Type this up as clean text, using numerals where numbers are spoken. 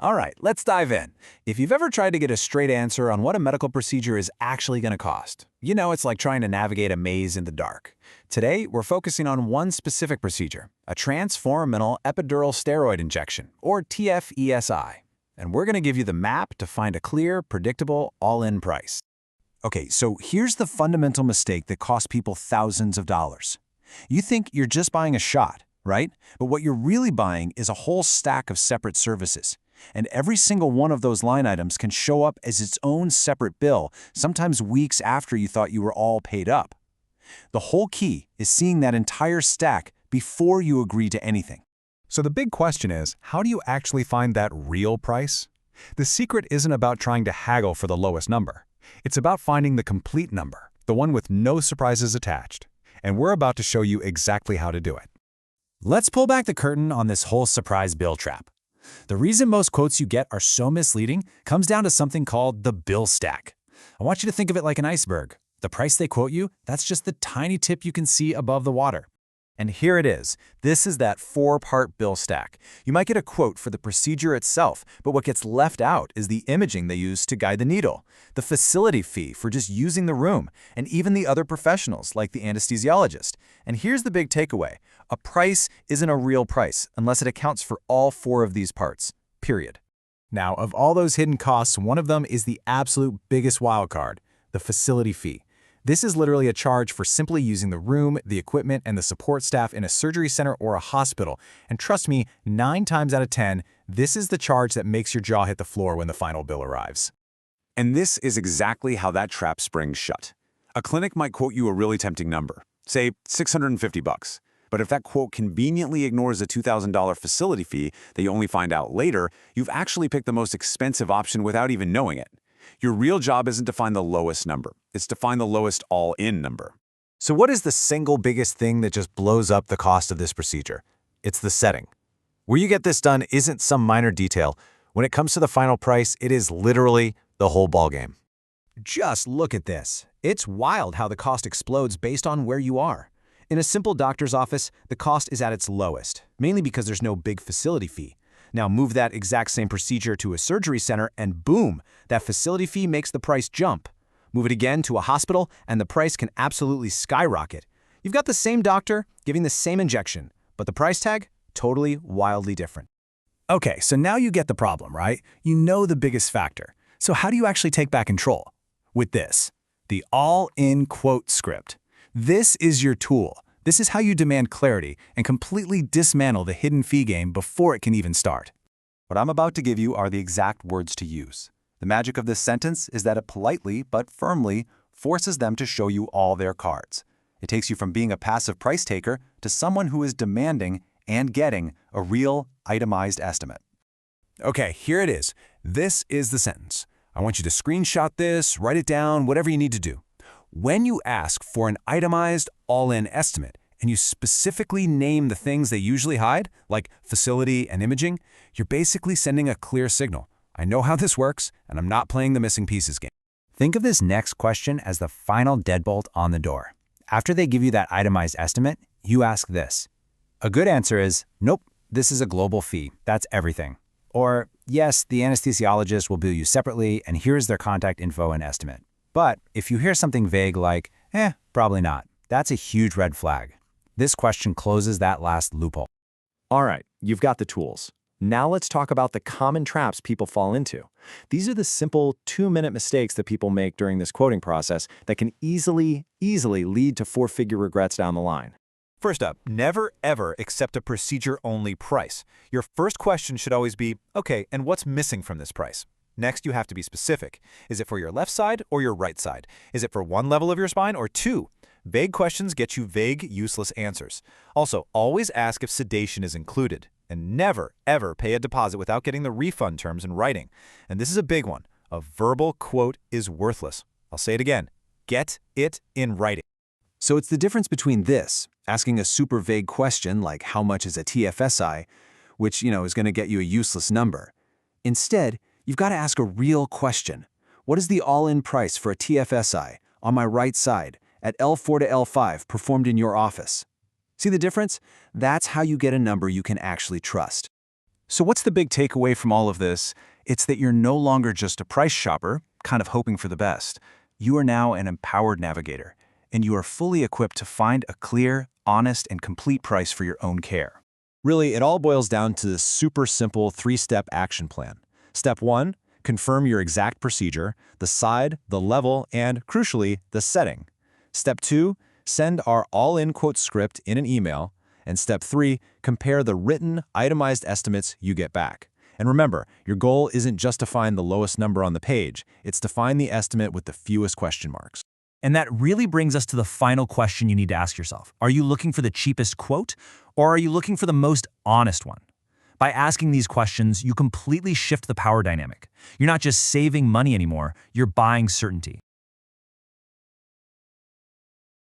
All right, let's dive in. If you've ever tried to get a straight answer on what a medical procedure is actually going to cost, it's like trying to navigate a maze in the dark. Today, we're focusing on one specific procedure, a transforaminal epidural steroid injection, or TFESI. And we're going to give you the map to find a clear, predictable, all-in price. Okay, so here's the fundamental mistake that costs people thousands of dollars. You think you're just buying a shot, right? But what you're really buying is a whole stack of separate services. And every single one of those line items can show up as its own separate bill, sometimes weeks after you thought you were all paid up. The whole key is seeing that entire stack before you agree to anything. So the big question is, how do you actually find that real price? The secret isn't about trying to haggle for the lowest number. It's about finding the complete number, the one with no surprises attached. And we're about to show you exactly how to do it. Let's pull back the curtain on this whole surprise bill trap. The reason most quotes you get are so misleading comes down to something called the bill stack. I want you to think of it like an iceberg. The price they quote you, that's just the tiny tip you can see above the water. And here it is. This is that 4-part bill stack. You might get a quote for the procedure itself, but what gets left out is the imaging they use to guide the needle, the facility fee for just using the room, and even the other professionals like the anesthesiologist. And here's the big takeaway. A price isn't a real price unless it accounts for all 4 of these parts, period. Now, of all those hidden costs, one of them is the absolute biggest wild card, the facility fee. This is literally a charge for simply using the room, the equipment, and the support staff in a surgery center or a hospital. And trust me, 9 times out of 10, this is the charge that makes your jaw hit the floor when the final bill arrives. And this is exactly how that trap springs shut. A clinic might quote you a really tempting number, say $650. But if that quote conveniently ignores a $2,000 facility fee that you only find out later, you've actually picked the most expensive option without even knowing it. Your real job isn't to find the lowest number. It's to find the lowest all-in number. So what is the single biggest thing that just blows up the cost of this procedure? It's the setting. Where you get this done isn't some minor detail. When it comes to the final price, it is literally the whole ballgame. Just look at this. It's wild how the cost explodes based on where you are. In a simple doctor's office, the cost is at its lowest, mainly because there's no big facility fee. Now move that exact same procedure to a surgery center and boom, that facility fee makes the price jump. Move it again to a hospital and the price can absolutely skyrocket. You've got the same doctor giving the same injection, but the price tag, totally wildly different. Okay, so now you get the problem, right? You know the biggest factor. So how do you actually take back control? With this, the all-in quote script. This is your tool. This is how you demand clarity and completely dismantle the hidden fee game before it can even start. What I'm about to give you are the exact words to use. The magic of this sentence is that it politely but firmly forces them to show you all their cards. It takes you from being a passive price taker to someone who is demanding and getting a real itemized estimate. Okay, here it is. This is the sentence. I want you to screenshot this, write it down, whatever you need to do. When you ask for an itemized all-in estimate and you specifically name the things they usually hide, like facility and imaging, you're basically sending a clear signal. I know how this works, and I'm not playing the missing pieces game. Think of this next question as the final deadbolt on the door. After they give you that itemized estimate, you ask this. A good answer is, nope, this is a global fee. That's everything. Or, yes, the anesthesiologist will bill you separately, and here's their contact info and estimate. But if you hear something vague like, probably not, that's a huge red flag. This question closes that last loophole. All right, you've got the tools. Now let's talk about the common traps people fall into. These are the simple 2-minute mistakes that people make during this quoting process that can easily lead to 4-figure regrets down the line. First up, never ever accept a procedure-only price. Your first question should always be, okay, and what's missing from this price? Next, you have to be specific. Is it for your left side or your right side? Is it for one level of your spine or 2? Vague questions get you vague, useless answers. Also, always ask if sedation is included. And never, ever pay a deposit without getting the refund terms in writing. And this is a big one. A verbal quote is worthless. I'll say it again. Get it in writing. So it's the difference between this, asking a super vague question like how much is a TFSI, which, is going to get you a useless number. Instead, you've got to ask a real question. What is the all-in price for a TFSI on my right side at L4 to L5 performed in your office? See the difference? That's how you get a number you can actually trust. So what's the big takeaway from all of this? It's that you're no longer just a price shopper, kind of hoping for the best. You are now an empowered navigator, and you are fully equipped to find a clear, honest, and complete price for your own care. Really, it all boils down to this super simple 3-step action plan. Step 1, confirm your exact procedure, the side, the level, and, crucially, the setting. Step 2, send our all-in quote script in an email. And step 3, compare the written, itemized estimates you get back. And remember, your goal isn't just to find the lowest number on the page, it's to find the estimate with the fewest question marks. And that really brings us to the final question you need to ask yourself. Are you looking for the cheapest quote, or are you looking for the most honest one? By asking these questions, you completely shift the power dynamic. You're not just saving money anymore, you're buying certainty.